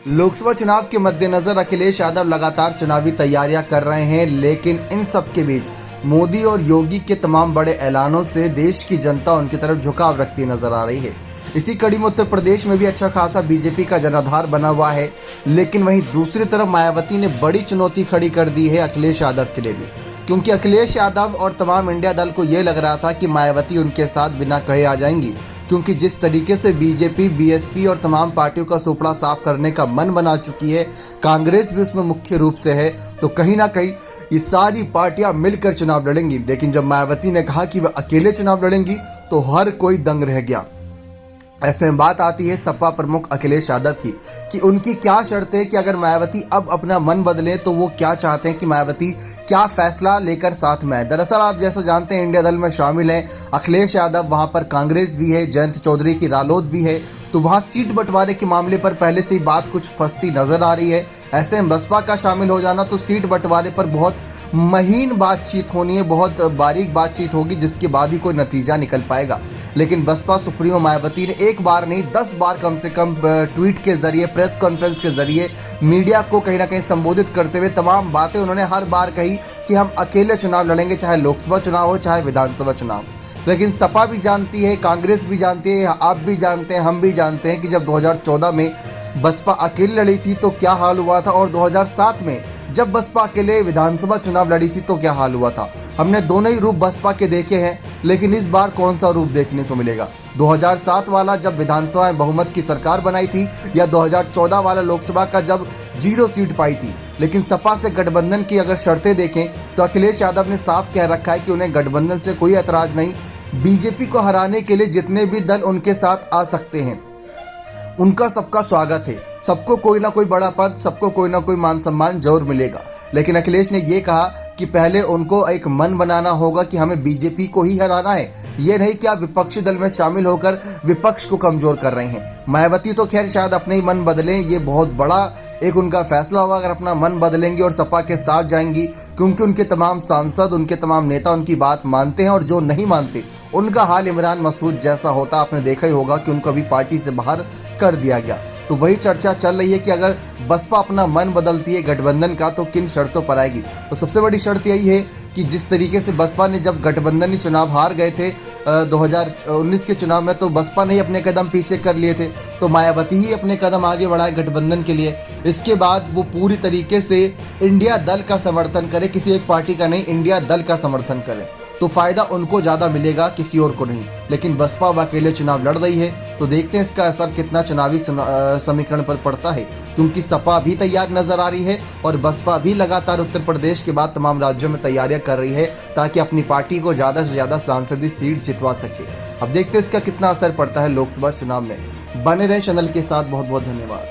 लोकसभा चुनाव के मद्देनजर अखिलेश यादव लगातार चुनावी तैयारियां कर रहे हैं, लेकिन इन सब के बीच मोदी और योगी के तमाम बड़े ऐलानों से देश की जनता उनकी तरफ झुकाव रखती नजर आ रही है। इसी कड़ी में उत्तर प्रदेश में भी अच्छा खासा बीजेपी का जनाधार बना हुआ है, लेकिन वहीं दूसरी तरफ मायावती ने बड़ी चुनौती खड़ी कर दी है अखिलेश यादव के लिए भी, क्योंकि अखिलेश यादव और तमाम इंडिया दल को ये लग रहा था कि मायावती उनके साथ बिना कहे आ जाएंगी, क्योंकि जिस तरीके से बीजेपी, बीएसपी और तमाम पार्टियों का सुपड़ा साफ करने का मन बना चुकी है, कांग्रेस भी उसमें मुख्य रूप से है, तो कहीं ना कहीं ये सारी पार्टियां मिलकर चुनाव लड़ेंगी। लेकिन जब मायावती ने कहा कि वह अकेले चुनाव लड़ेंगी तो हर कोई दंग रह गया। ऐसे में बात आती है सपा प्रमुख अखिलेश यादव की कि उनकी क्या शर्त है कि अगर मायावती अब अपना मन बदले तो वो क्या चाहते हैं कि मायावती क्या फैसला लेकर साथ में आए। दरअसल आप जैसा जानते हैं इंडिया दल में शामिल हैं अखिलेश यादव, वहां पर कांग्रेस भी है, जयंत चौधरी की रालोद भी है, तो वहां सीट बंटवारे के मामले पर पहले से ही बात कुछ फंसती नजर आ रही है। ऐसे में बसपा का शामिल हो जाना तो सीट बंटवारे पर बहुत महीन बातचीत होनी है, बहुत बारीक बातचीत होगी, जिसके बाद ही कोई नतीजा निकल पाएगा। लेकिन बसपा सुप्रीमो मायावती ने एक बार नहीं 10 बार कम से कम ट्वीट के जरिए, प्रेस कॉन्फ्रेंस के जरिए मीडिया को कहीं ना कहीं संबोधित करते हुए तमाम बातें उन्होंने हर बार कही कि हम अकेले चुनाव लड़ेंगे, चाहे लोकसभा चुनाव हो चाहे विधानसभा चुनाव। लेकिन सपा भी जानती है, कांग्रेस भी जानती है, आप भी जानते हैं, हम भी जानते हैं कि जब 2014 में बसपा अकेले लड़ी थी तो क्या हाल हुआ था, और 2007 में जब बसपा अकेले विधानसभा चुनाव लड़ी थी तो क्या हाल हुआ था। हमने दोनों ही रूप बसपा के देखे हैं, लेकिन इस बार कौन सा रूप देखने को मिलेगा? 2007 वाला जब विधानसभा में बहुमत की सरकार बनाई थी, या 2014 वाला लोकसभा का जब 0 सीट पाई थी। लेकिन सपा से गठबंधन की अगर शर्तें देखें तो अखिलेश यादव ने साफ कह रखा है कि उन्हें गठबंधन से कोई ऐतराज नहीं, बीजेपी को हराने के लिए जितने भी दल उनके साथ आ सकते हैं उनका सबका स्वागत है, सबको कोई ना कोई बड़ा पद, सबको कोई ना कोई मान सम्मान जरूर मिलेगा। लेकिन अखिलेश ने यह कहा कि पहले उनको एक मन बनाना होगा कि हमें बीजेपी को ही हराना है, ये नहीं कि आप विपक्षी दल में शामिल होकर विपक्ष को कमजोर कर रहे हैं। मायावती तो खैर शायद अपने ही मन बदलें, ये बहुत बड़ा एक उनका फैसला होगा अगर अपना मन बदलेंगी और सपा के साथ जाएंगी, क्योंकि उनके तमाम सांसद, उनके तमाम नेता उनकी बात मानते हैं, और जो नहीं मानते उनका हाल इमरान मसूद जैसा होता आपने देखा ही होगा कि उनको अभी पार्टी से बाहर कर दिया गया। तो वही चर्चा चल रही है कि अगर बसपा अपना मन बदलती है गठबंधन का तो किन शर्तों पर आएगी। तो सबसे बड़ी शर्त यही है कि जिस तरीके से बसपा ने जब गठबंधनी चुनाव हार गए थे 2019 के चुनाव में, तो बसपा ने ही अपने कदम पीछे कर लिए थे, तो मायावती ही अपने कदम आगे बढ़ाए गठबंधन के लिए। इसके बाद वो पूरी तरीके से इंडिया दल का समर्थन करें, किसी एक पार्टी का नहीं, इंडिया दल का समर्थन करें, तो फायदा उनको ज़्यादा मिलेगा, किसी और को नहीं। लेकिन बसपा अब अकेले चुनाव लड़ रही है, तो देखते हैं इसका असर कितना चुनावी समीकरण पर पड़ता है, क्योंकि सपा भी तैयार नजर आ रही है और बसपा भी लगातार उत्तर प्रदेश के बाद तमाम राज्यों में तैयारियां कर रही है ताकि अपनी पार्टी को ज़्यादा से ज़्यादा सांसदीय सीट जितवा सके। अब देखते हैं इसका कितना असर पड़ता है लोकसभा चुनाव में। बने रहे चैनल के साथ, बहुत बहुत धन्यवाद।